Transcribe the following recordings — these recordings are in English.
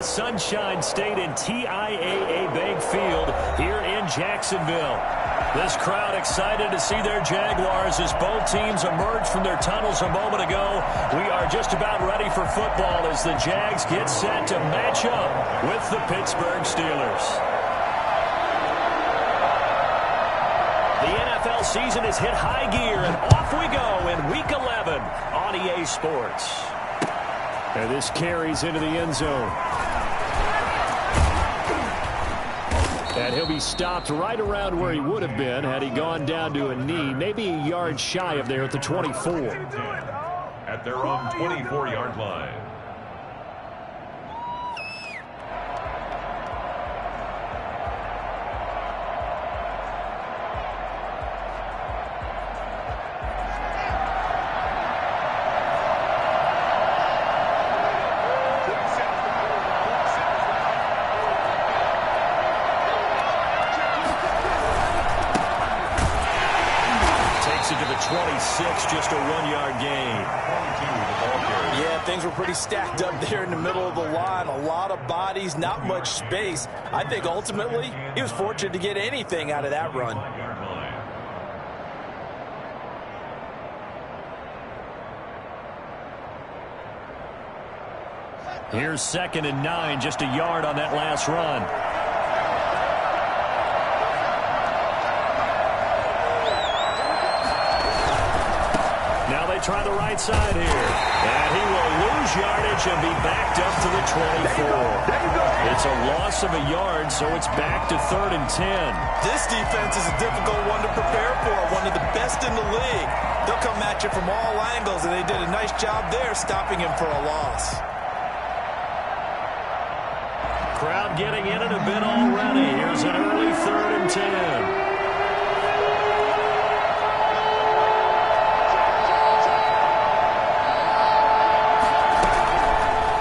Sunshine State and TIAA Bank Field here in Jacksonville. This crowd excited to see their Jaguars as both teams emerged from their tunnels a moment ago. We are just about ready for football as the Jags get set to match up with the Pittsburgh Steelers. The NFL season has hit high gear, and off we go in Week 11 on EA Sports. And this carries into the end zone. And he'll be stopped right around where he would have been had he gone down to a knee, maybe a yard shy of there at the 24. At their own 24-yard line. Just a one-yard gain. Yeah, things were pretty stacked up there in the middle of the line. A lot of bodies, not much space. I think ultimately he was fortunate to get anything out of that run. Here's 2nd and 9, just a yard on that last run. Try the right side here. And he will lose yardage and be backed up to the 24. It's a loss of a yard, so it's back to 3rd and 10. This defense is a difficult one to prepare for, one of the best in the league. They'll come at you from all angles, and they did a nice job there stopping him for a loss. Crowd getting in it a bit already. Here's an early 3rd and 10.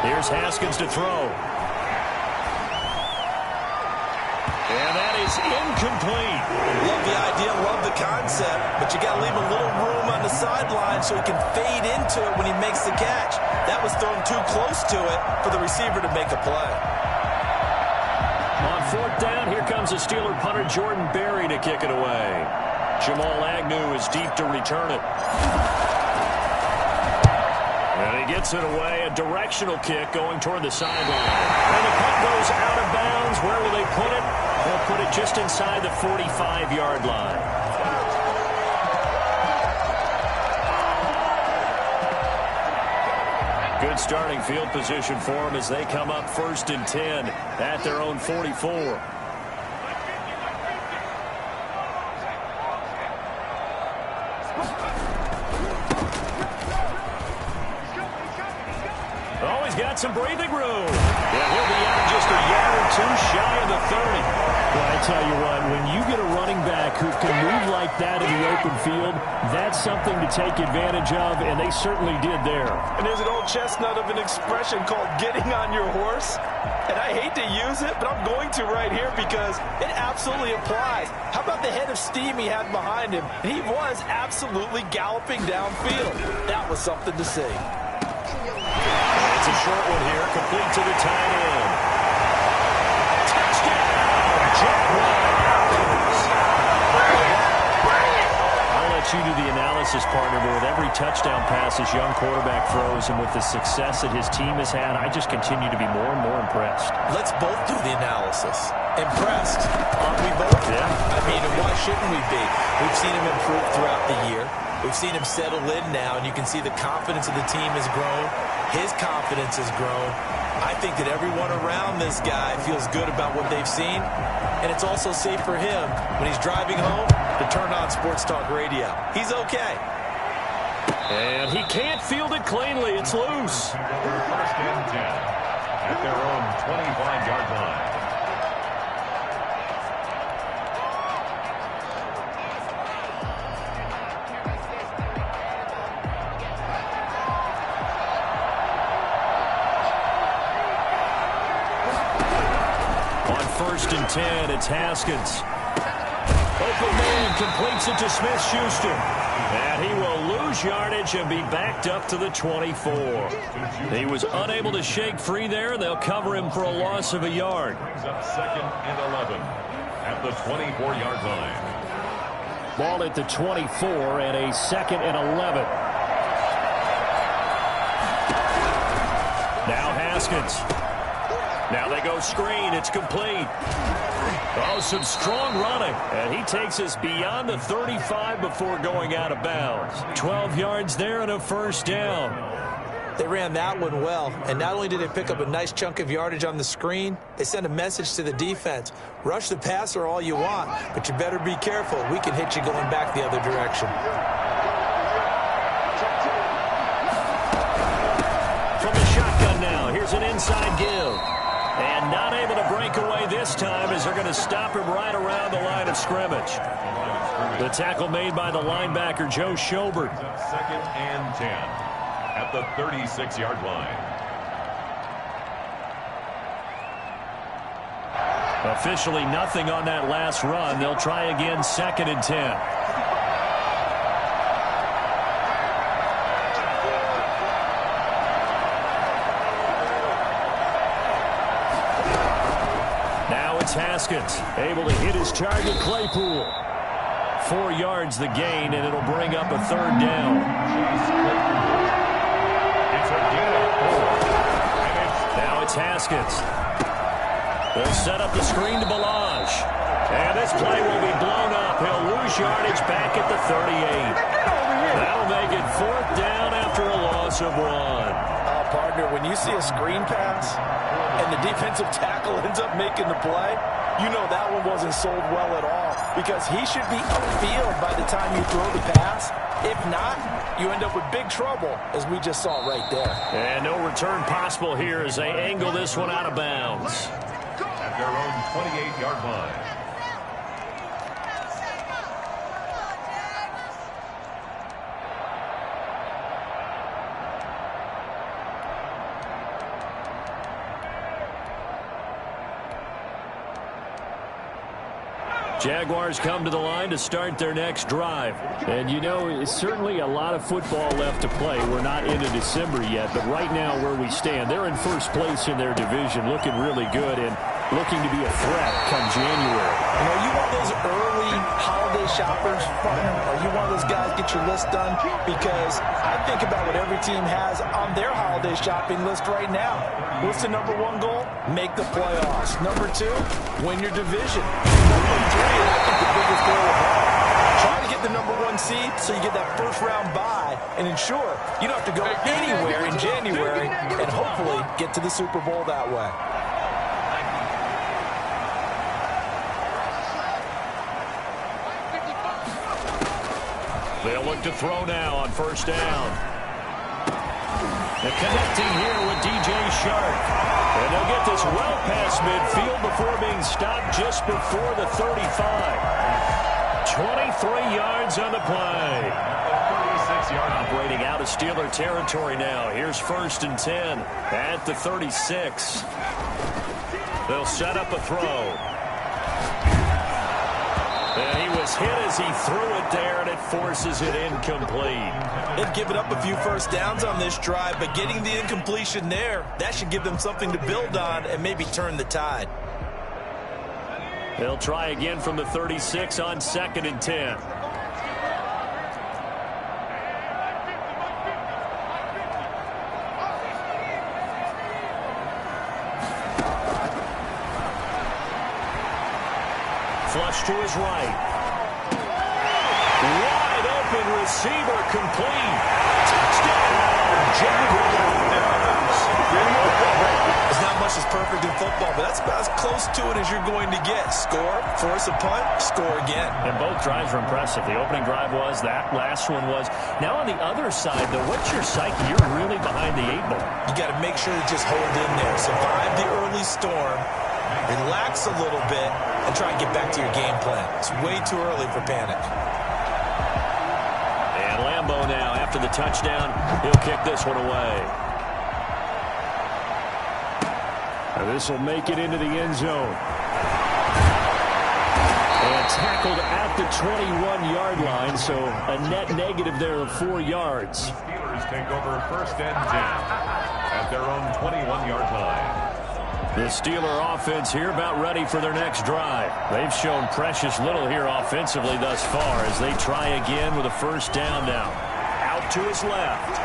Here's Haskins to throw. And that is incomplete. Love the idea, love the concept, but you got to leave a little room on the sideline so he can fade into it when he makes the catch. That was thrown too close to it for the receiver to make a play. On 4th down, here comes the Steeler punter Jordan Berry to kick it away. Jamal Agnew is deep to return it. And he gets it away, a directional kick going toward the sideline. And the punt goes out of bounds. Where will they put it? They'll put it just inside the 45-yard line. Good starting field position for them as they come up 1st and 10 at their own 44. Got some breathing room. Yeah, he'll be out just a yard or two shy of the 30. Well, I tell you what, when you get a running back who can move like that in the open field, that's something to take advantage of, and they certainly did there. And there's an old chestnut of an expression called getting on your horse. And I hate to use it, but I'm going to right here because it absolutely applies. How about the head of steam he had behind him? And he was absolutely galloping downfield. That was something to see. It's a short one here, complete to the tight end. Touchdown, Jaguars! I'll let you do the analysis, partner, but with every touchdown pass his young quarterback throws and with the success that his team has had, I just continue to be more and more impressed. Let's both do the analysis. Impressed, aren't we both? Yeah. I mean, why shouldn't we be? We've seen him improve throughout the year. We've seen him settle in now, and you can see the confidence of the team has grown. His confidence has grown. I think that everyone around this guy feels good about what they've seen, and it's also safe for him when he's driving home to turn on Sports Talk Radio. He's okay. And he can't field it cleanly. It's loose. 1st and 10 at their own 25-yard line. On 1st and 10, it's Haskins. Open man completes it to Smith-Schuster. And he will lose yardage and be backed up to the 24. He was unable to shake free there. They'll cover him for a loss of a yard. Brings up 2nd and 11 at the 24-yard line. Ball at the 24 and a 2nd and 11. Now Haskins. Now they go screen. It's complete. Oh, some strong running. And he takes us beyond the 35 before going out of bounds. 12 yards there and a first down. They ran that one well, and not only did they pick up a nice chunk of yardage on the screen, they sent a message to the defense. Rush the passer all you want, but you better be careful. We can hit you going back the other direction. From the shotgun now, here's an inside give. And not able to break away this time as they're going to stop him right around the line of scrimmage. The tackle made by the linebacker, Joe Schobert. 2nd and 10 at the 36-yard line. Officially nothing on that last run. They'll try again, 2nd and 10. Haskins able to hit his target, Claypool. 4 yards the gain, and it'll bring up a 3rd down. Now it's Haskins. They'll set up the screen to Balaj. And this play will be blown up. He'll lose yardage back at the 38. That'll make it 4th down after a loss of 1. Partner, when you see a screen pass and the defensive tackle ends up making the play, you know that one wasn't sold well at all, because he should be upfield by the time you throw the pass. If not, you end up with big trouble, as we just saw right there. And no return possible here as they angle this one out of bounds. At their own 28-yard line. Jaguars come to the line to start their next drive. And, you know, it's certainly a lot of football left to play. We're not into December yet, but right now where we stand, they're in first place in their division, looking really good and looking to be a threat come January. You know, you want those early holiday shoppers, partner, or you want those guys get your list done? Because I think about what every team has on their holiday shopping list right now. What's the number 1 goal? Make the playoffs. Number 2, win your division. Number 3, and I think the biggest goal of all, try to get the number 1 seed so you get that first-round bye and ensure you don't have to go anywhere in January and hopefully get to the Super Bowl that way. They'll look to throw now on first down. And connecting here with DJ Shark. And they'll get this well past midfield before being stopped just before the 35. 23 yards on the play. 36-yard operating out of Steeler territory now. Here's 1st and 10 at the 36. They'll set up a throw. And he was hit as he threw it there, and it forces it incomplete. They've given up a few first downs on this drive, but getting the incompletion there, that should give them something to build on and maybe turn the tide. They'll try again from the 36 on 2nd and 10. Flush to his right. Wide open receiver, complete. Touchdown, Jaguars. There's not much that's perfect in football, but that's about as close to it as you're going to get. Score, force a punt, score again. And both drives were impressive. The opening drive was, that last one was. Now on the other side, though, what's your psyche? You're really behind the 8 ball. You got to make sure to just hold in there. Survive the early storm. Relax a little bit and try and get back to your game plan. It's way too early for panic. And Lambeau now, after the touchdown, he'll kick this one away. And this will make it into the end zone. And tackled at the 21-yard line, so a net negative there of 4 yards. The Steelers take over 1st and 10 at their own 21-yard line. The Steeler offense here about ready for their next drive. They've shown precious little here offensively thus far as they try again with a 1st down now. Out to his left.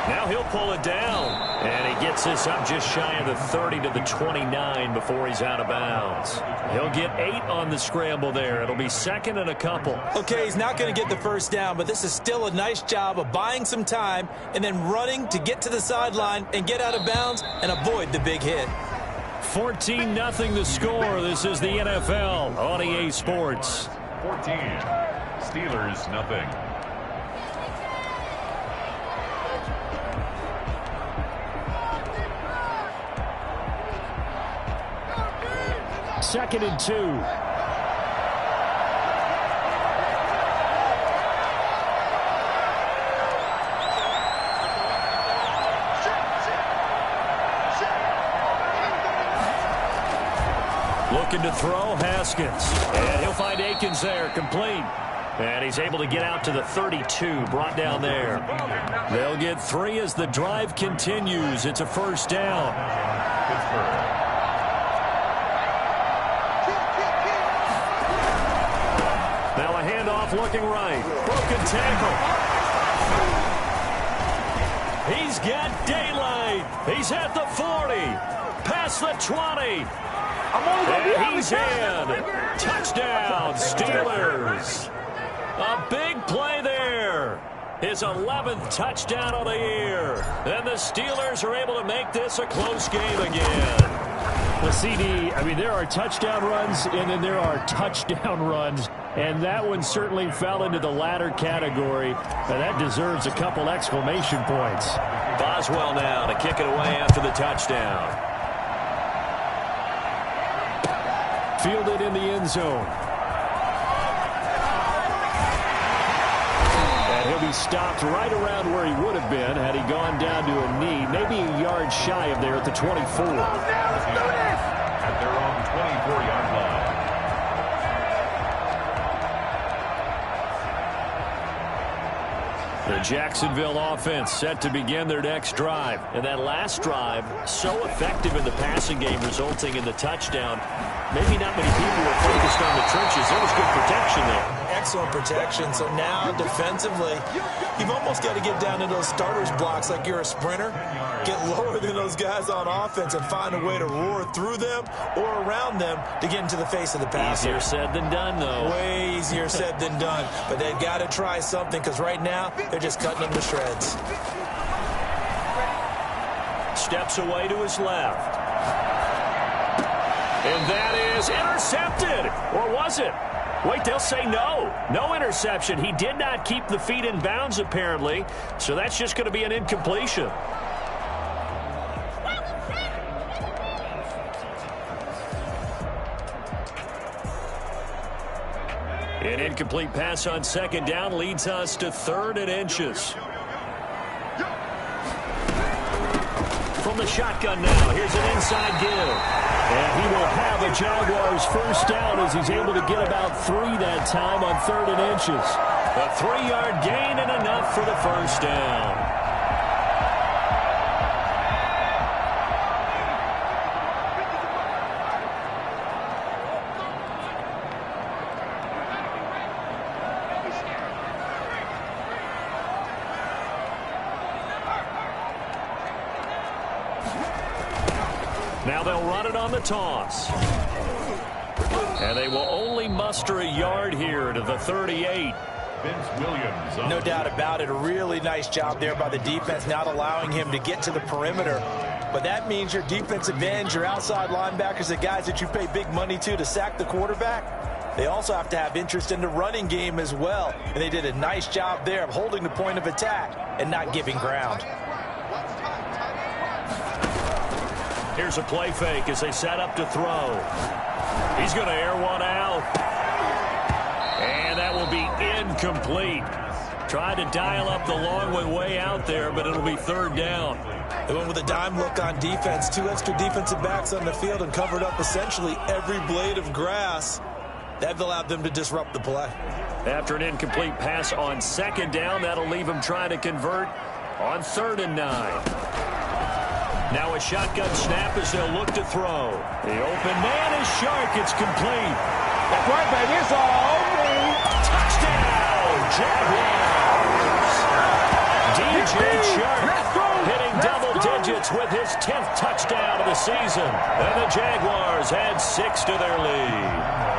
Now he'll pull it down. And he gets this up just shy of the 30 to the 29 before he's out of bounds. He'll get 8 on the scramble there. It'll be 2nd and a couple. Okay, he's not going to get the 1st down, but this is still a nice job of buying some time and then running to get to the sideline and get out of bounds and avoid the big hit. 14-0 the score. This is the NFL on EA Sports. 14. Steelers nothing. Second and 2. Looking to throw, Haskins. And he'll find Akins there, complete. And he's able to get out to the 32, brought down there. They'll get 3 as the drive continues. It's a 1st down. Pittsburgh. Now a handoff looking right. Broken tackle. He's got daylight. He's at the 40. Past the 20. And he's in. Touchdown, Steelers. A big play there. His 11th touchdown of the year. And the Steelers are able to make this a close game again. Well, CD, I mean, there are touchdown runs, and then there are touchdown runs. And that one certainly fell into the latter category. And that deserves a couple exclamation points. Boswell now to kick it away after the touchdown. Fielded in the end zone. And he'll be stopped right around where he would have been had he gone down to a knee, maybe a yard shy of there at the 24. At their own 24-yard line. The Jacksonville offense set to begin their next drive. And that last drive, so effective in the passing game, resulting in the touchdown. Maybe not many people were focused on the trenches. There was good protection there. Excellent protection. So now defensively, you've almost got to get down to those starters blocks like you're a sprinter. Get lower than those guys on offense and find a way to roar through them or around them to get into the face of the passer. Easier said than done, though. Way easier said than done. But they've got to try something because right now they're just cutting them to shreds. Steps away to his left. And that is intercepted. Or was it? Wait, they'll say no. No interception. He did not keep the feet in bounds, apparently. So that's just going to be an incompletion. An incomplete pass on 2nd down leads us to 3rd and inches. From the shotgun now, here's an inside give. And he will have a Jaguars 1st down as he's able to get about 3 that time on 3rd and inches. A 3-yard gain and enough for the 1st down. Now they'll run it on the toss. And they will only muster a yard here to the 38. Vince Williams. No doubt about it. A really nice job there by the defense, not allowing him to get to the perimeter. But that means your defensive ends, your outside linebackers, the guys that you pay big money to sack the quarterback, they also have to have interest in the running game as well. And they did a nice job there of holding the point of attack and not giving ground. Here's a play fake as they set up to throw. He's going to air one out. And that will be incomplete. Tried to dial up the long one way out there, but it'll be 3rd down. They went with a dime look on defense. 2 extra defensive backs on the field and covered up essentially every blade of grass. That allowed them to disrupt the play. After an incomplete pass on second down, that'll leave them trying to convert on 3rd and 9. Now a shotgun snap as they'll look to throw. The open man is Shark. It's complete. That's right, baby. It's all over. Touchdown, Jaguars. DJ Shark hitting double digits with his 10th touchdown of the season. And the Jaguars add 6 to their lead.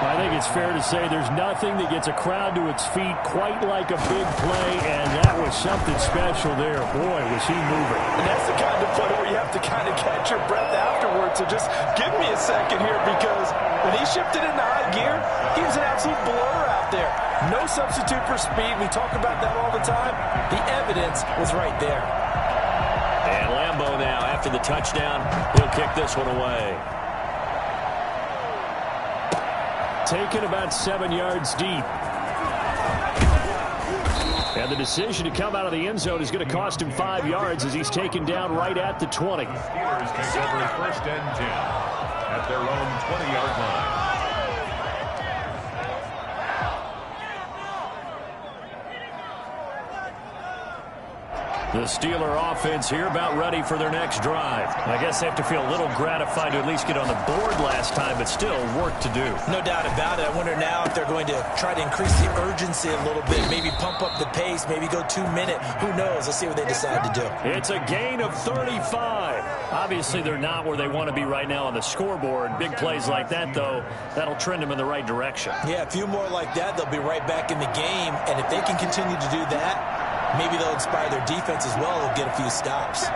I think it's fair to say there's nothing that gets a crowd to its feet quite like a big play, and that was something special there. Boy, was he moving. And that's the kind of play where you have to kind of catch your breath afterwards. So just give me a second here, because when he shifted into high gear, he was an absolute blur out there. No substitute for speed. We talk about that all the time. The evidence was right there. And Lambeau now, after the touchdown, he'll kick this one away. Taken about 7 yards deep. And the decision to come out of the end zone is going to cost him 5 yards as he's taken down right at the 20. Steelers take over 1st and 10 at their own 20-yard line. The Steeler offense here about ready for their next drive. I guess they have to feel a little gratified to at least get on the board last time, but still work to do. No doubt about it. I wonder now if they're going to try to increase the urgency a little bit, maybe pump up the pace, maybe go 2-minute. Who knows? Let's see what they decide to do. It's a gain of 35. Obviously, they're not where they want to be right now on the scoreboard. Big plays like that, though, that'll trend them in the right direction. Yeah, a few more like that, they'll be right back in the game. And if they can continue to do that, maybe they'll inspire their defense as well. They'll get a few stops.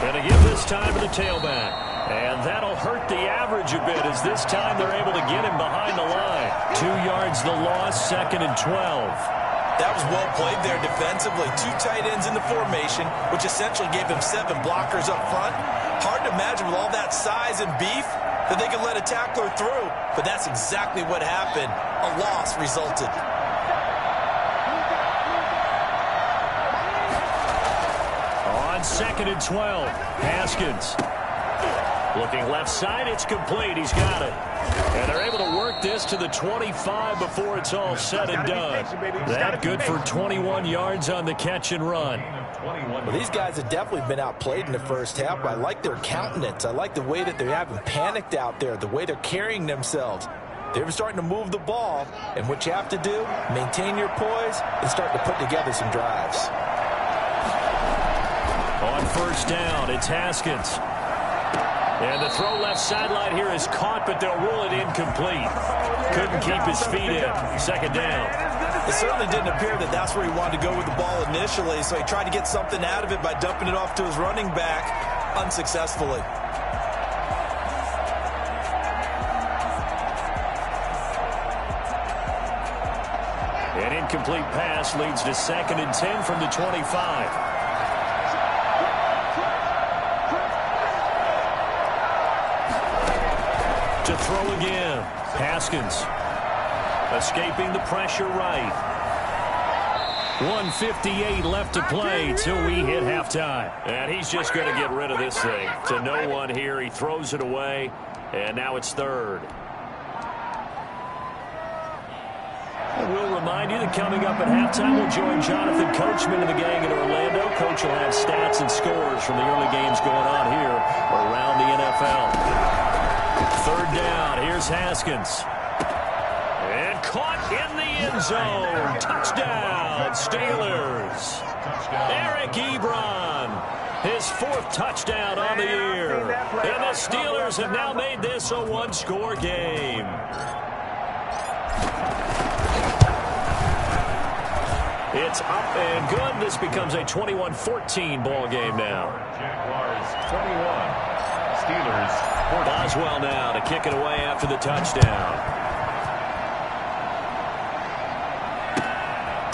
And to give this time to the tailback. And that'll hurt the average a bit as this time they're able to get him behind the line. 2 yards the loss, 2nd and 12. That was well played there defensively. 2 tight ends in the formation, which essentially gave them 7 blockers up front. Hard to imagine with all that size and beef that they could let a tackler through, but that's exactly what happened. A loss resulted. On 2nd and 12, Haskins. Looking left side, it's complete. He's got it. And they're able to work this to the 25 before it's all said and done. That good for 21 yards on the catch and run. Well, these guys have definitely been outplayed in the first half, but I like their countenance. I like the way that they haven't panicked out there, the way they're carrying themselves. They're starting to move the ball, and what you have to do, maintain your poise and start to put together some drives. On 1st down, it's Haskins. And the throw left sideline here is caught, but they'll rule it incomplete. Couldn't keep his feet in. 2nd down. It certainly didn't appear that that's where he wanted to go with the ball initially, so he tried to get something out of it by dumping it off to his running back unsuccessfully. An incomplete pass leads to 2nd and 10 from the 25. To throw again. Haskins escaping the pressure right. 1:58 left to play till we hit halftime. And he's just going to get rid of this thing. To no one here. He throws it away. And now it's 3rd. We'll remind you that coming up at halftime, we'll join Jonathan Coachman and the gang in Orlando. Coach will have stats and scores from the early games going on here around the NFL. 3rd down. Here's Haskins. And caught in the end zone. Touchdown, Steelers. Eric Ebron. His 4th touchdown on the year. And the Steelers have now made this a 1-score game. It's up and good. This becomes a 21-14 ball game now. Jaguars 21. Steelers 14. Boswell now to kick it away after the touchdown.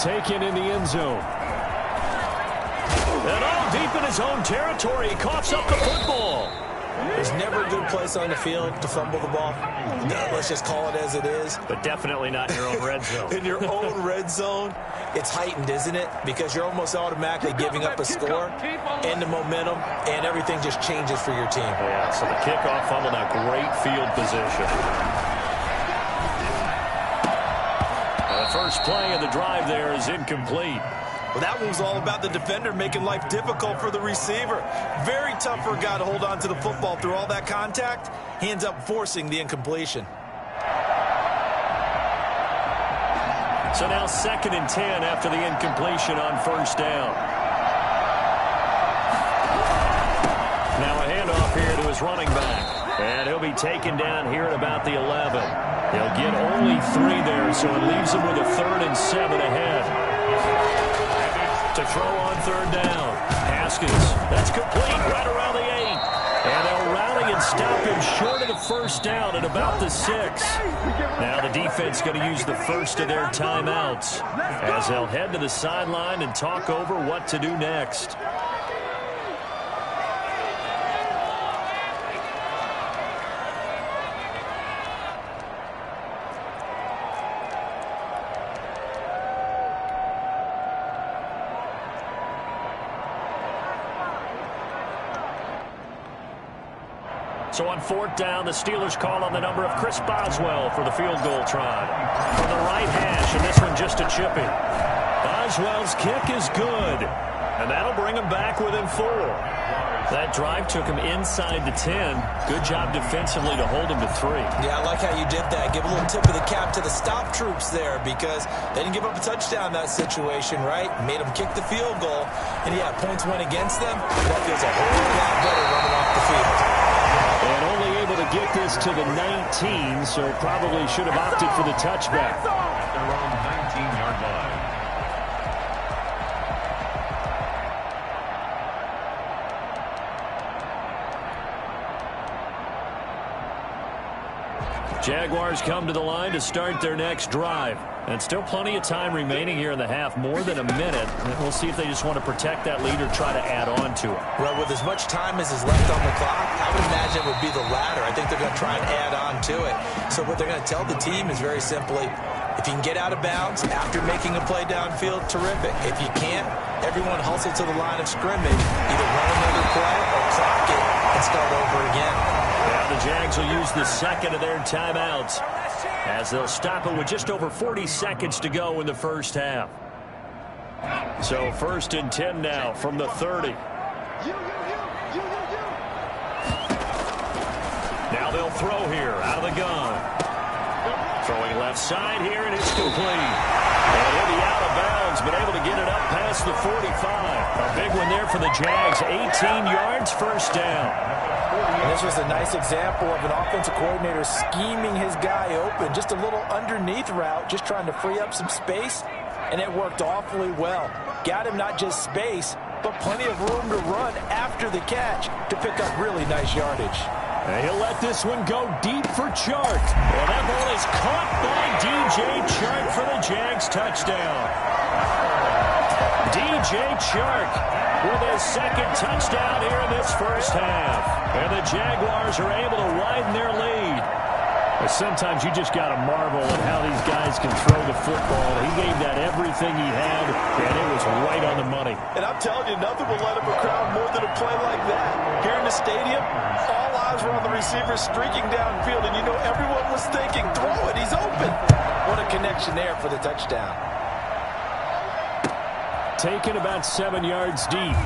Taken in the end zone. And all deep in his own territory. He coughs up the football. There's never a good place on the field to fumble the ball. No, let's just call it as it is. But definitely not in your own red zone. In your own red zone, it's heightened, isn't it? Because you're almost automatically giving up a score and the momentum, and everything just changes for your team. Yeah, so the kickoff fumble, now great field position. The first play of the drive there is incomplete. Well, that one was all about the defender making life difficult for the receiver. Very tough for a guy to hold on to the football through all that contact. He ends up forcing the incompletion. So now 2nd and 10 after the incompletion on first down. Now a handoff here to his running back. And he'll be taken down here at about the 11. He'll get only 3 there, so it leaves him with a 3rd and 7 ahead. To throw on 3rd down. Haskins, that's complete right around the 8. And they'll rally and stop him short of the first down at about the 6. Now the defense going to use the first of their timeouts as they'll head to the sideline and talk over what to do next. So on 4th down, the Steelers call on the number of Chris Boswell for the field goal try. From the right hash, and this one just a chippy. Boswell's kick is good, and that'll bring him back within 4. That drive took him inside the 10. Good job defensively to hold him to 3. Yeah, I like how you did that. Give a little tip of the cap to the stop troops there because they didn't give up a touchdown in that situation, right? Made them kick the field goal, and yeah, points went against them. That feels a whole lot better running off the field. And only able to get this to the 19, so probably should have opted for the touchback. Their own 19-yard line. Jaguars come to the line to start their next drive. And still plenty of time remaining here in the half, more than a minute. And we'll see if they just want to protect that lead or try to add on to it. Well, with as much time as is left on the clock, I would imagine it would be the latter. I think they're going to try and add on to it. So what they're going to tell the team is very simply, if you can get out of bounds after making a play downfield, terrific. If you can't, everyone hustle to the line of scrimmage, either run another play or clock it and start over again. Now the Jags will use the 2nd of their timeouts as they'll stop it with just over 40 seconds to go in the first half. So 1st and 10 now from the 30. Now they'll throw here out of the gun. Throwing left side here, and it's complete. And he'll be out of bounds, but able to get it up past the 45. A big one there for the Jags. 18 yards, first down. And this was a nice example of an offensive coordinator scheming his guy open. Just a little underneath route, just trying to free up some space, and it worked awfully well. Got him not just space, but plenty of room to run after the catch to pick up really nice yardage. And he'll let this one go deep for Chark. Well, that ball is caught by DJ Chark for the Jags touchdown. DJ Chark with his 2nd touchdown here in this first half. And the Jaguars are able to widen their lead. But sometimes you just got to marvel at how these guys can throw the football. He gave that everything he had, and it was right on the money. And I'm telling you, nothing will let up a crowd more than a play like that. Here in the stadium, all eyes were on the receiver streaking downfield, and you know everyone was thinking, throw it, he's open. What a connection there for the touchdown. Taken about 7 yards deep.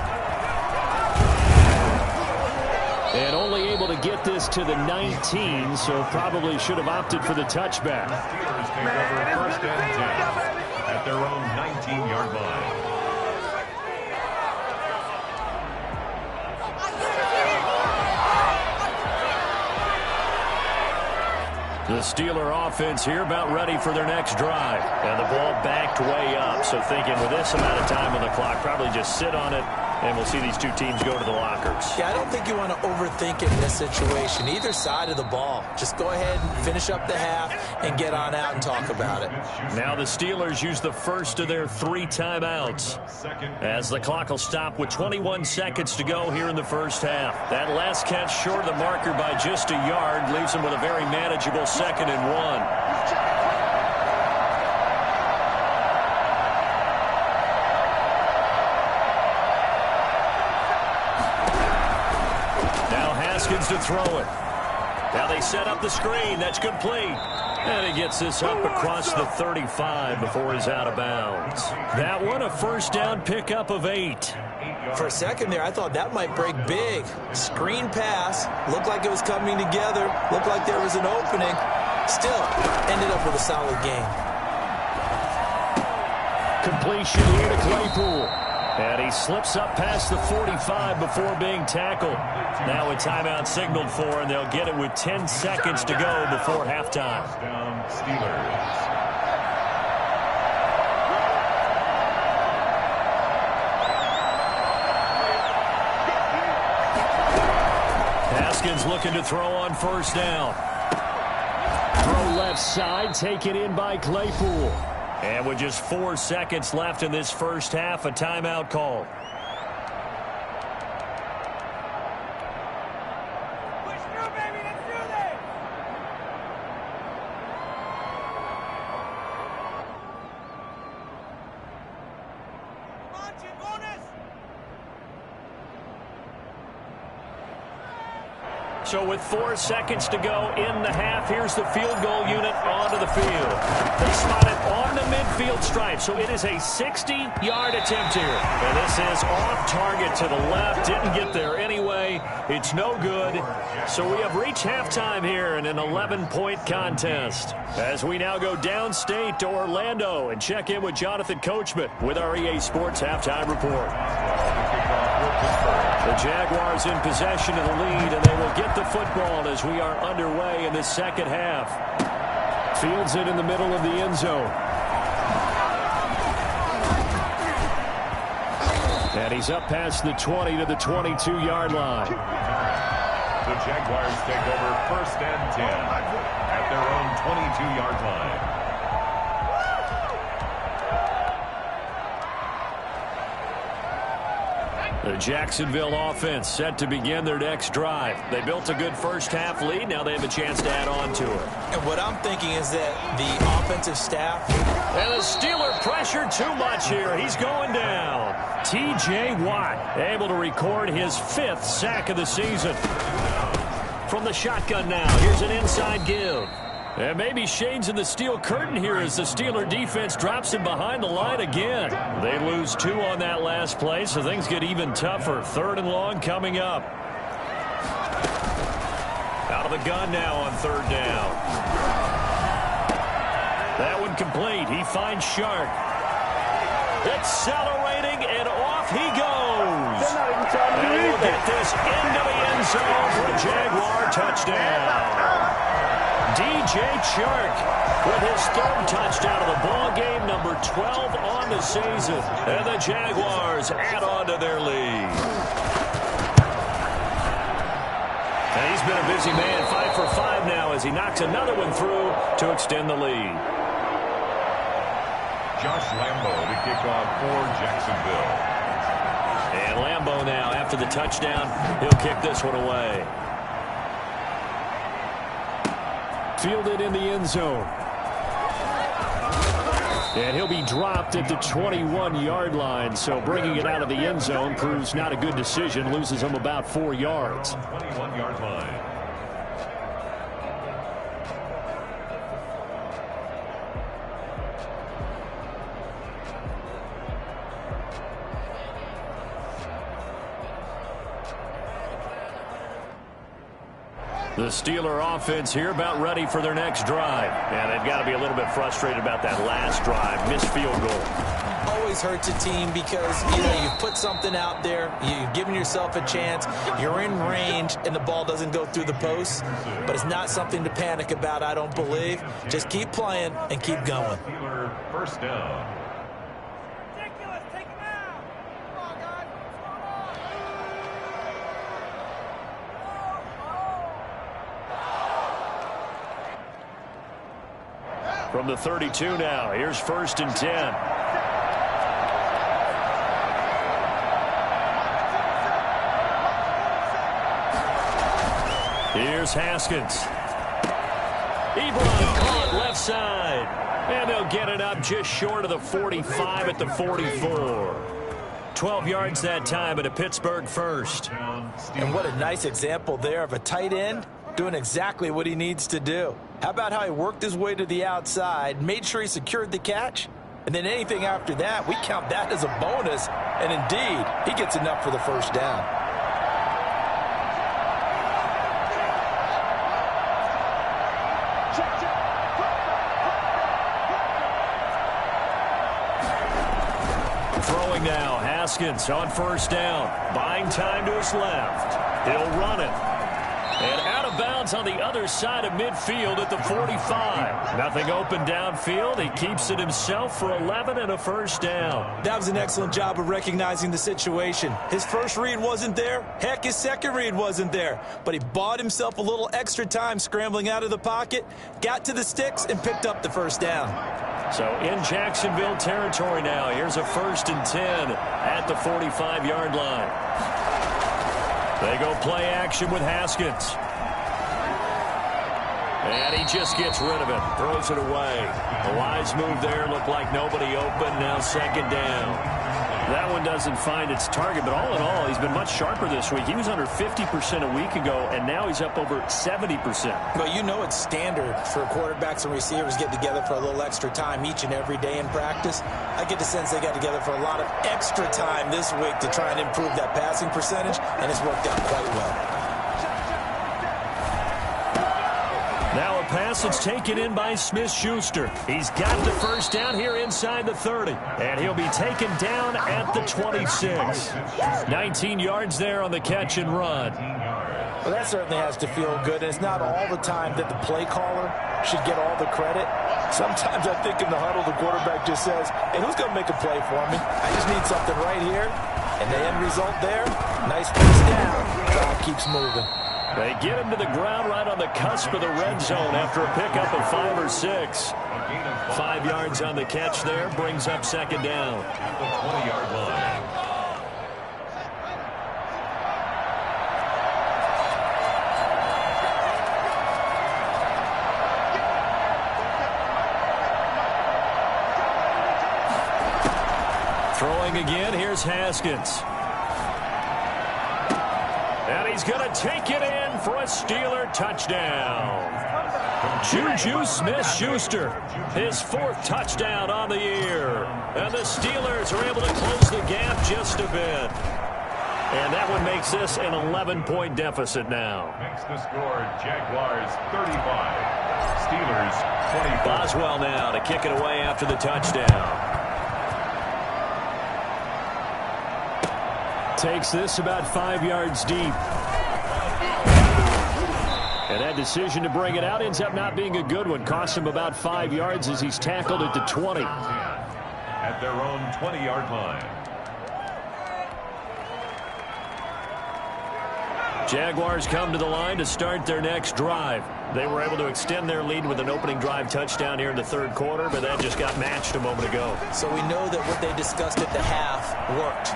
And only able to get this to the 19, so probably should have opted for the touchback. Steelers take over 1st and 10 at their own 19-yard line. The Steeler offense here about ready for their next drive. And the ball backed way up, so thinking with this amount of time on the clock, probably just sit on it, and we'll see these two teams go to the lockers. Yeah, I don't think you want to overthink it in this situation. Either side of the ball. Just go ahead and finish up the half and get on out and talk about it. Now the Steelers use the first of their 3 timeouts as the clock will stop with 21 seconds to go here in the first half. That last catch short of the marker by just a yard leaves them with a very manageable 2nd and 1. Haskins to throw it. Now they set up the screen. That's complete. And he gets this up across the 35 before he's out of bounds. That one, a first down pickup of 8. For a second there, I thought that might break big. Screen pass. Looked like it was coming together. Looked like there was an opening. Still, ended up with a solid game. Completion here to Claypool. And he slips up past the 45 before being tackled. Now a timeout signaled for, and they'll get it with 10 seconds to go before halftime. Down Steelers. Haskins looking to throw on first down. Throw left side, taken in by Claypool. And with just 4 seconds left in this first half, a timeout call. So with 4 seconds to go in the half, here's the field goal unit onto the field. They spot it on the midfield stripe, so it is a 60-yard attempt here. And this is off target to the left. Didn't get there anyway. It's no good. So we have reached halftime here in an 11-point contest. As we now go downstate to Orlando and check in with Jonathan Coachman with our EA Sports Halftime Report. The Jaguars in possession of the lead, and they will get the football as we are underway in this second half. Fields it in the middle of the end zone. And he's up past the 20 to the 22-yard line. The Jaguars take over first and 10 at their own 22-yard line. The Jacksonville offense set to begin their next drive. They built a good first half lead. Now they have a chance to add on to it. And what I'm thinking is that the offensive staff... And the Steeler pressure too much here. He's going down. T.J. Watt able to record his 5th sack of the season. From the shotgun now, here's an inside give. And maybe shades in the steel curtain here as the Steeler defense drops him behind the line again. They lose 2 on that last play, so things get even tougher. 3rd and long coming up. Out of the gun now on 3rd down. That one complete. He finds Shark. Accelerating, and off he goes. And he'll get this into the end zone for a Jaguar touchdown. DJ Chark with his 3rd touchdown of the ball game, number 12 on the season. And the Jaguars add on to their lead. And he's been a busy man, 5 for 5 now as he knocks another one through to extend the lead. Josh Lambo to kick off for Jacksonville. And Lambo now, after the touchdown, he'll kick this one away. Fielded in the end zone. And he'll be dropped at the 21-yard line, so bringing it out of the end zone proves not a good decision. Loses him about 4 yards. 21-yard line. The Steeler offense here about ready for their next drive. And they've got to be a little bit frustrated about that last drive. Missed field goal. Always hurts a team because, you've put something out there. You've given yourself a chance. You're in range, and the ball doesn't go through the post. But it's not something to panic about, I don't believe. Just keep playing and keep going. Steeler first down. From the 32 now, here's 1st and 10. Here's Haskins. Ebron caught left side. And they'll get it up just short of the 45 at the 44. 12 yards that time, and a Pittsburgh first. And what a nice example there of a tight end doing exactly what he needs to do. How about how he worked his way to the outside, made sure he secured the catch, and then anything after that, we count that as a bonus. And indeed, he gets enough for the first down. Throwing now, Haskins on first down. Buying time to his left. He'll run it. And out of bounds on the other side of midfield at the 45. Nothing open downfield. He keeps it himself for 11 and a first down. That was an excellent job of recognizing the situation. His first read wasn't there. Heck, his second read wasn't there. But he bought himself a little extra time scrambling out of the pocket, got to the sticks, and picked up the first down. So in Jacksonville territory now. Here's a 1st and 10 at the 45-yard line. They go play action with Haskins. And he just gets rid of it. Throws it away. A wise move there. Looked like nobody open. Now second down. That one doesn't find its target, but all in all, he's been much sharper this week. He was under 50% a week ago, and now he's up over 70%. Well, you know it's standard for quarterbacks and receivers getting together for a little extra time each and every day in practice. I get the sense they got together for a lot of extra time this week to try and improve that passing percentage, and it's worked out quite well. Now a pass that's taken in by Smith-Schuster. He's got the first down here inside the 30. And he'll be taken down at the 26. 19 yards there on the catch and run. Well, that certainly has to feel good. And it's not all the time that the play caller should get all the credit. Sometimes I think in the huddle, the quarterback just says, hey, who's going to make a play for me? I just need something right here. And the end result there, nice first down. Clock keeps moving. They get him to the ground right on the cusp of the red zone after a pickup of 5 or 6. 5 yards on the catch there, brings up second down. At the 20-yard line. Throwing again, here's Haskins. And he's going to take it in for a Steeler touchdown. Juju Smith-Schuster, his 4th touchdown on the year. And the Steelers are able to close the gap just a bit. And that one makes this an 11-point deficit now. Makes the score Jaguars 35. Steelers 24. Boswell now to kick it away after the touchdown. Takes this about 5 yards deep. And that decision to bring it out ends up not being a good one. Cost him about 5 yards as he's tackled at the 20. At their own 20-yard line. Jaguars come to the line to start their next drive. They were able to extend their lead with an opening drive touchdown here in the 3rd quarter, but that just got matched a moment ago. So we know that what they discussed at the half worked.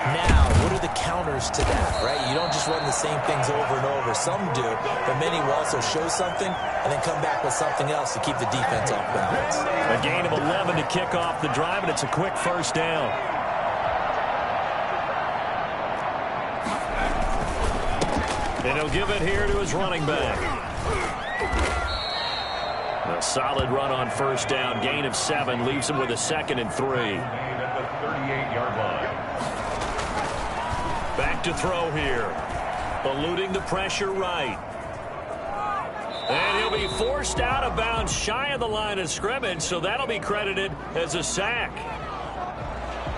Now, what are the counters to that, right? You don't just run the same things over and over. Some do, but many will also show something and then come back with something else to keep the defense off balance. A gain of 11 to kick off the drive, and it's a quick first down. And he'll give it here to his running back. A solid run on first down. Gain of 7 leaves him with a 2nd and 3. At the 38-yard line. Back to throw here. Eluding the pressure right. And he'll be forced out of bounds shy of the line of scrimmage, so that'll be credited as a sack.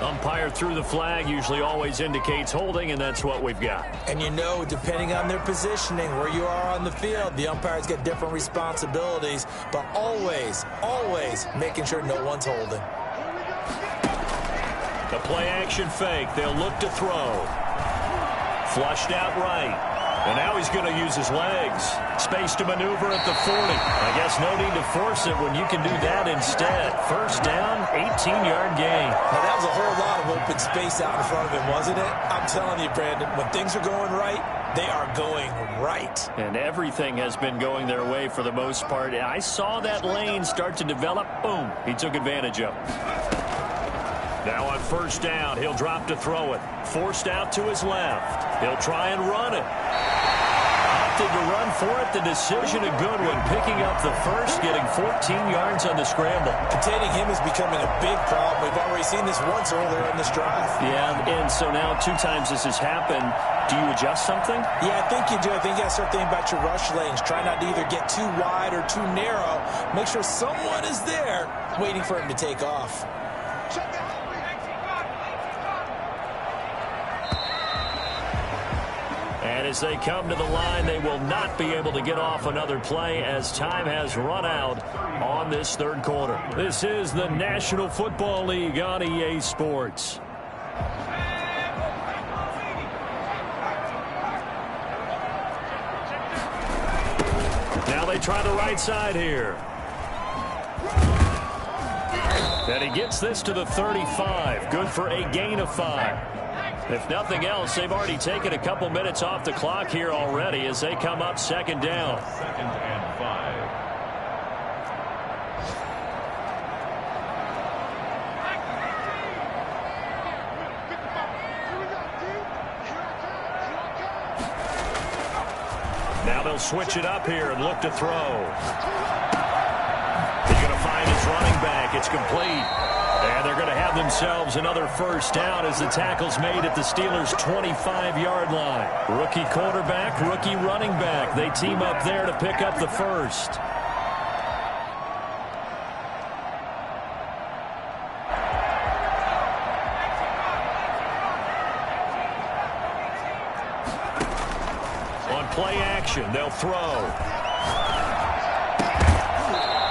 Umpire threw the flag, usually always indicates holding, and that's what we've got. And you know, depending on their positioning, where you are on the field, the umpires get different responsibilities, but always, always making sure no one's holding. The play-action fake. They'll look to throw. Flushed out right. And now he's going to use his legs. Space to maneuver at the 40. I guess no need to force it when you can do that instead. First down, 18-yard gain. Now, that was a whole lot of open space out in front of him, wasn't it? I'm telling you, Brandon, when things are going right, they are going right. And everything has been going their way for the most part. I saw that lane start to develop. Boom. He took advantage of it. Now on first down, he'll drop to throw it. Forced out to his left. He'll try and run it. Opted to run for it. The decision a good one. Picking up the first, getting 14 yards on the scramble. Containing him is becoming a big problem. We've already seen this once earlier in this drive. Yeah, and so now 2 times this has happened. Do you adjust something? Yeah, I think you do. I think you got to start thinking about your rush lanes. Try not to either get too wide or too narrow. Make sure someone is there waiting for him to take off. And as they come to the line, they will not be able to get off another play as time has run out on this third quarter. This is the National Football League on EA Sports. Now they try the right side here. And he gets this to the 35. Good for a gain of 5. If nothing else, they've already taken a couple minutes off the clock here already as they come up second down. 2nd and 5. Now they'll switch it up here and look to throw. He's going to find his running back. It's complete. And they're going to have themselves another first down as the tackle's made at the Steelers' 25-yard line. Rookie quarterback, rookie running back. They team up there to pick up the first. On play action, they'll throw.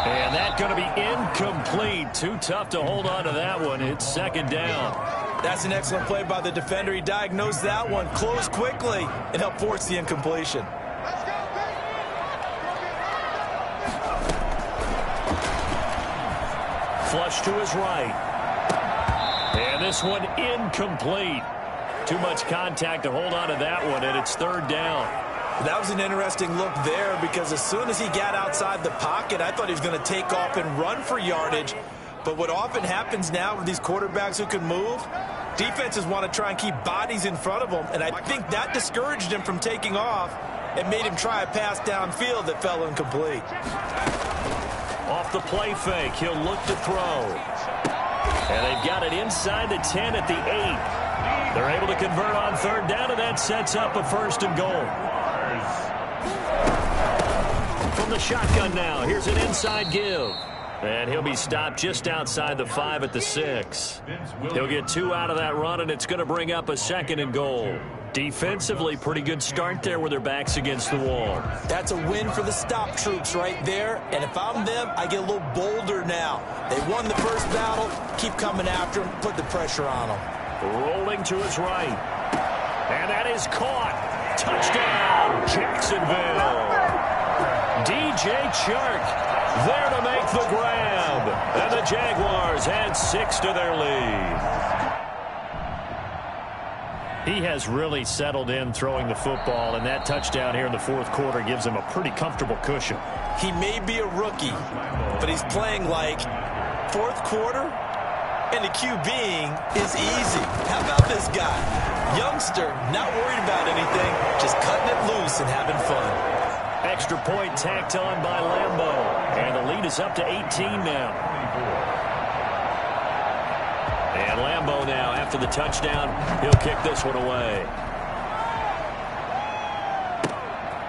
And that's going to be incomplete. Too tough to hold on to that one. It's second down. That's an excellent play by the defender. He diagnosed that one, closed quickly, and helped force the incompletion. Flush to his right. And this one incomplete. Too much contact to hold on to that one, and it's third down. That was an interesting look there because as soon as he got outside the pocket, I thought he was going to take off and run for yardage. But what often happens now with these quarterbacks who can move, defenses want to try and keep bodies in front of them, and I think that discouraged him from taking off and made him try a pass downfield that fell incomplete. Off the play fake, he'll look to throw. And they've got it inside the 10 at the 8. They're able to convert on third down, and that sets up a first and goal. From the shotgun now, here's an inside give. And he'll be stopped just outside the 5 at the 6. He'll get 2 out of that run, and it's going to bring up a second and goal. Defensively, pretty good start there with their backs against the wall. That's a win for the stop troops right there. And if I'm them, I get a little bolder now. They won the first battle. Keep coming after them. Put the pressure on them. Rolling to his right. And that is caught. Touchdown, Jacksonville. DJ Chark there to make the grab. And the Jaguars add 6 to their lead. He has really settled in throwing the football, and that touchdown here in the fourth quarter gives him a pretty comfortable cushion. He may be a rookie, but he's playing like fourth quarter, and the QBing is easy. How about this guy? Youngster, not worried about anything, just cutting it loose and having fun. Extra point tacked on by Lambo, and the lead is up to 18 now. And Lambo now, after the touchdown, he'll kick this one away.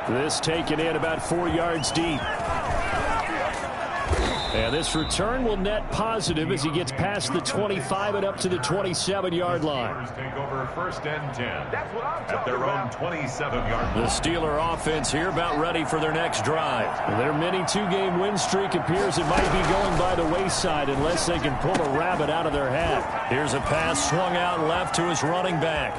This taken in about 4 yards deep. And this return will net positive as he gets past the 25 and up to the 27-yard line. Take over 1st and 10 at their own 27-yard line. The Steeler offense here about ready for their next drive. Their mini 2-game win streak appears it might be going by the wayside unless they can pull a rabbit out of their hat. Here's a pass swung out left to his running back.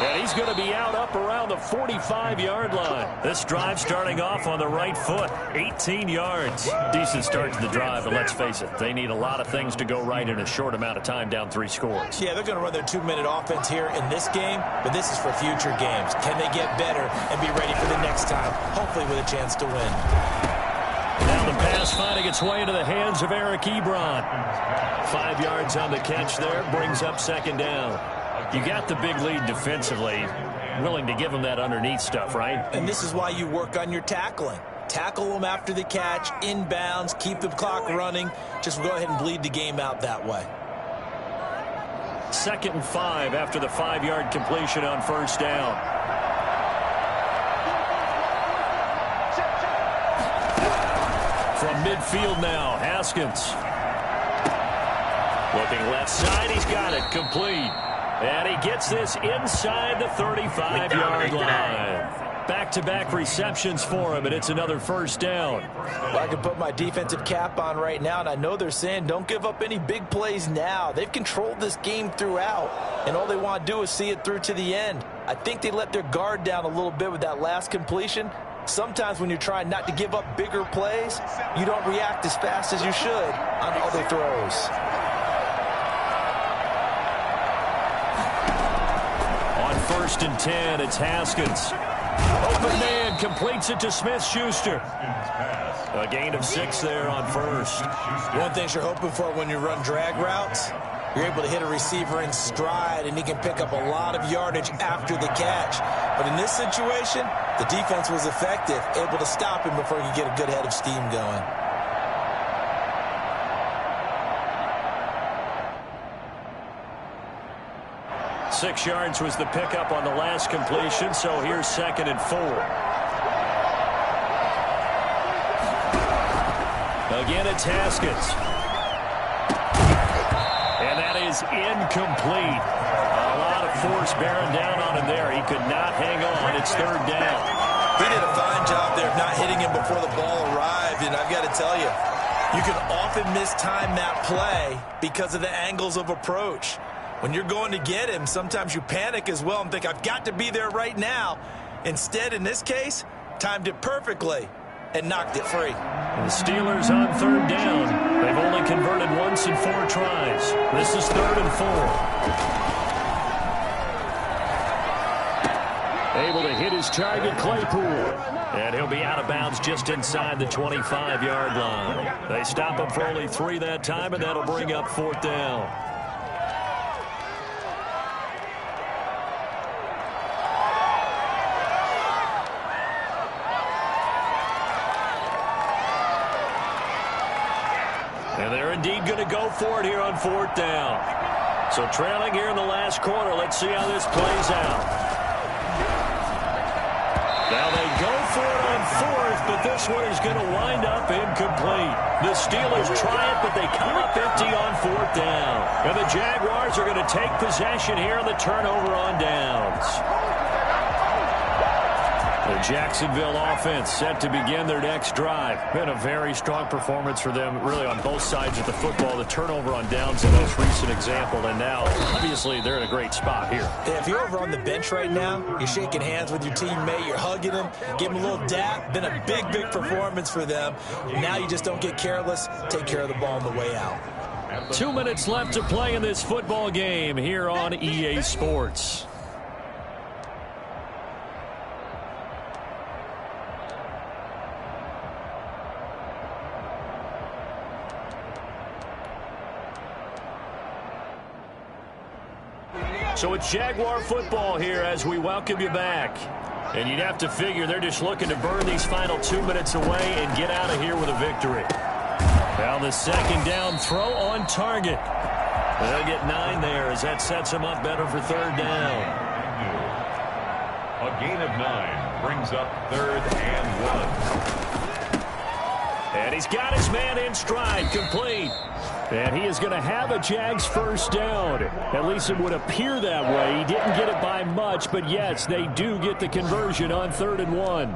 And he's going to be out up around the 45-yard line. This drive starting off on the right foot, 18 yards. Decent start to the drive, but let's face it, they need a lot of things to go right in a short amount of time down 3 scores. Yeah, they're going to run their 2-minute offense here in this game, but this is for future games. Can they get better and be ready for the next time, hopefully with a chance to win? Now the pass finding its way into the hands of Eric Ebron. 5 yards on the catch there, brings up second down. You got the big lead defensively. Willing to give them that underneath stuff, right? And this is why you work on your tackling. Tackle them after the catch, inbounds, keep the clock running. Just go ahead and bleed the game out that way. 2nd and 5 after the 5-yard completion on first down. From midfield now, Haskins. Looking left side, he's got it, complete. And he gets this inside the 35-yard line. Back-to-back receptions for him, and it's another first down. Well, I can put my defensive cap on right now, and I know they're saying don't give up any big plays now. They've controlled this game throughout, and all they want to do is see it through to the end. I think they let their guard down a little bit with that last completion. Sometimes when you're trying not to give up bigger plays, you don't react as fast as you should on other throws. On 1st and 10, it's Haskins. Open man completes it to Smith-Schuster. A gain of 6 there on first. One thing you're hoping for when you run drag routes, you're able to hit a receiver in stride, and he can pick up a lot of yardage after the catch. But in this situation, the defense was effective, able to stop him before he could get a good head of steam going. Six yards was the pickup on the last completion, so here's 2nd and 4. Again, it's Haskins. And that is incomplete. A lot of force bearing down on him there. He could not hang on. It's 3rd down. He did a fine job there of not hitting him before the ball arrived, and I've got to tell you, you can often mistime that play because of the angles of approach. When you're going to get him, sometimes you panic as well and think, I've got to be there right now. Instead, in this case, timed it perfectly and knocked it free. And the Steelers on 3rd down. They've only converted once in 4 tries. This is 3rd and 4. Able to hit his target, Claypool. And he'll be out of bounds just inside the 25-yard line. They stop him for only 3 that time, and that'll bring up 4th down. And they're indeed going to go for it here on 4th down. So trailing here in the last quarter. Let's see how this plays out. Now they go for it on 4th, but this one is going to wind up incomplete. The Steelers try it, but they come up empty on 4th down. And the Jaguars are going to take possession here on the turnover on downs. The Jacksonville offense set to begin their next drive. Been a very strong performance for them, really, on both sides of the football. The turnover on downs, the most recent example, and now, obviously, they're in a great spot here. Yeah, if you're over on the bench right now, you're shaking hands with your teammate, you're hugging him, give him a little dap. Been a big, big performance for them. Now you just don't get careless. Take care of the ball on the way out. 2 minutes left to play in this football game here on EA Sports. So it's Jaguar football here as we welcome you back. And you'd have to figure they're just looking to burn these final 2 minutes away and get out of here with a victory. Now the 2nd down throw on target. They'll get 9 there as that sets them up better for 3rd down. A gain of 9 brings up 3rd and 1. And he's got his man in stride, complete. And he is going to have a Jags first down. At least it would appear that way. He didn't get it by much, but yes, they do get the conversion on 3rd and 1.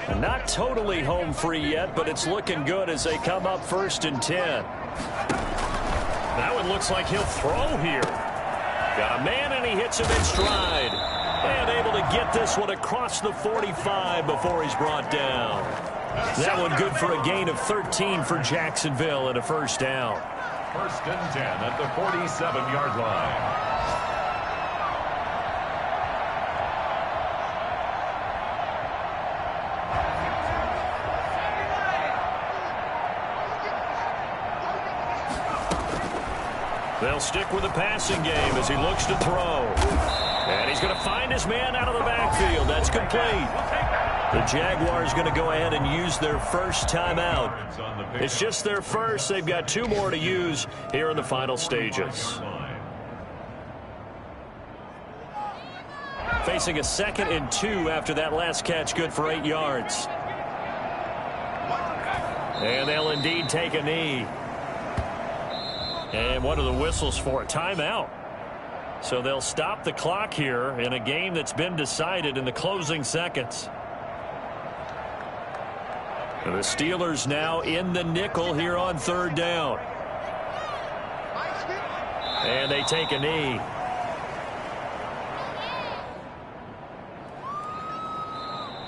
And not totally home free yet, but it's looking good as they come up 1st and 10. That one looks like he'll throw here. Got a man, and he hits him in stride. And able to get this one across the 45 before he's brought down. That one good for a gain of 13 for Jacksonville and a first down. 1st and 10 at the 47-yard line. They'll stick with the passing game as he looks to throw. And he's going to find his man out of the backfield. That's complete. The Jaguars going to go ahead and use their first timeout. It's just their first. They've got 2 more to use here in the final stages. Facing a 2nd and 2 after that last catch, good for 8 yards. And they'll indeed take a knee. And what are the whistles for? A timeout. So they'll stop the clock here in a game that's been decided in the closing seconds. And the Steelers now in the nickel here on 3rd down. And they take a knee.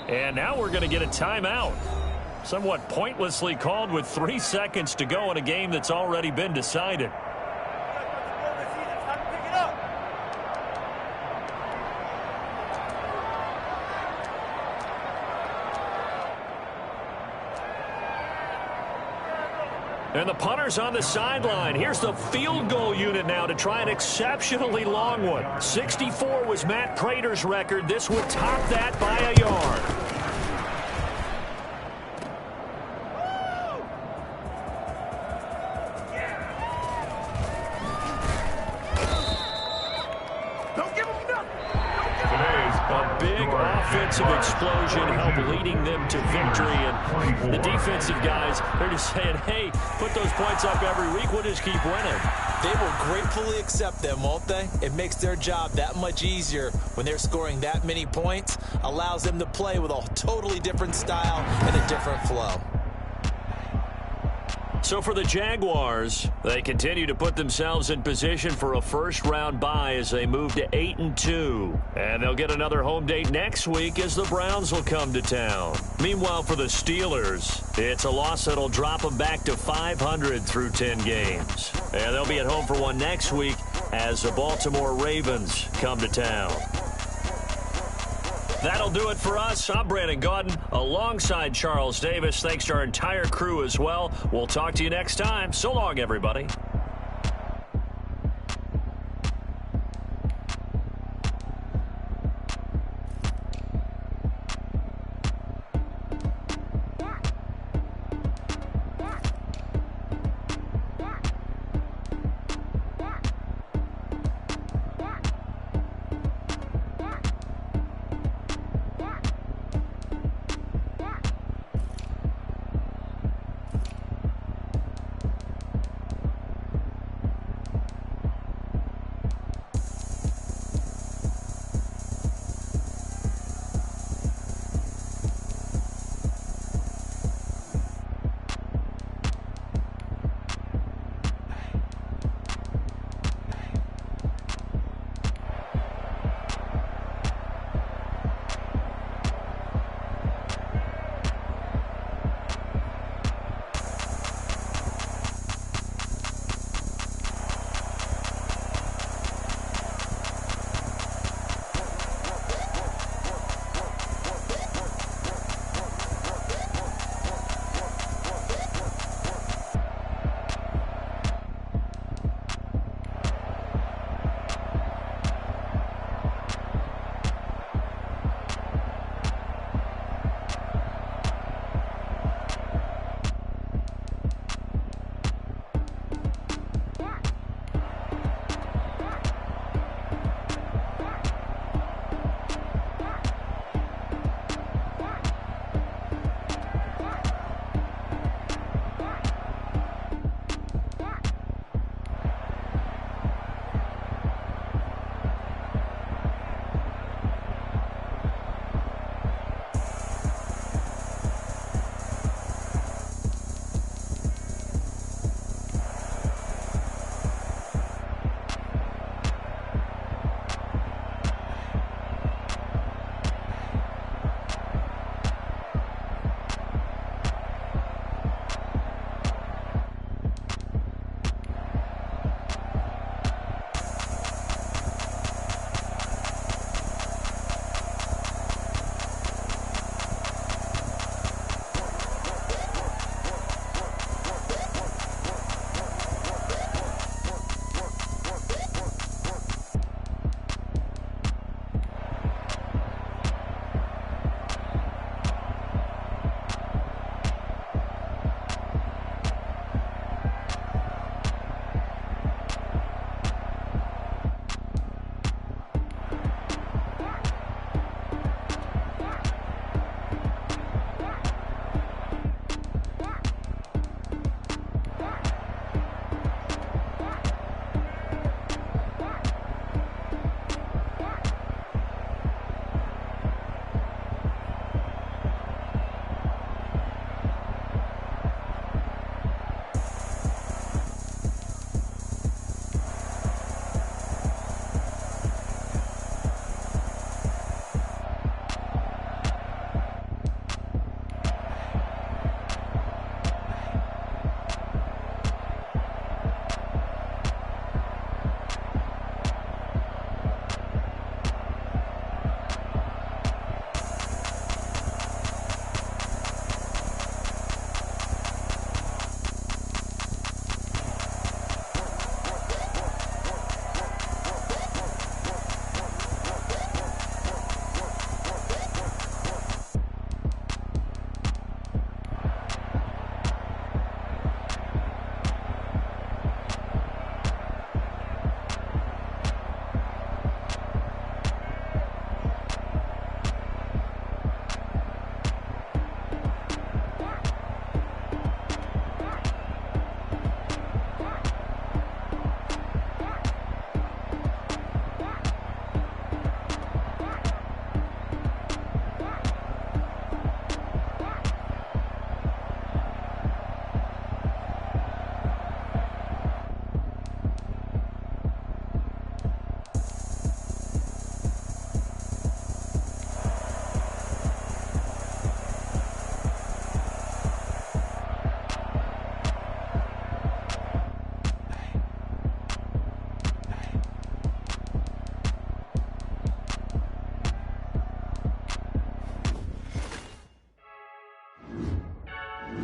And now we're going to get a timeout. Somewhat pointlessly called with 3 seconds to go in a game that's already been decided. And the punter's on the sideline. Here's the field goal unit now to try an exceptionally long one. 64 was Matt Prater's record. This would top that by a yard. Explosion help leading them to victory, and the defensive guys, they're just saying, hey, put those points up every week, we'll just keep winning. They will gratefully accept them, won't they? It makes their job that much easier when they're scoring that many points, allows them to play with a totally different style and a different flow. So for the Jaguars, they continue to put themselves in position for a first-round bye as they move to 8-2. And they'll get another home date next week as the Browns will come to town. Meanwhile, for the Steelers, it's a loss that'll drop them back to 500 through 10 games. And they'll be at home for one next week as the Baltimore Ravens come to town. That'll do it for us. I'm Brandon Gaudin alongside Charles Davis. Thanks to our entire crew as well. We'll talk to you next time. So long, everybody.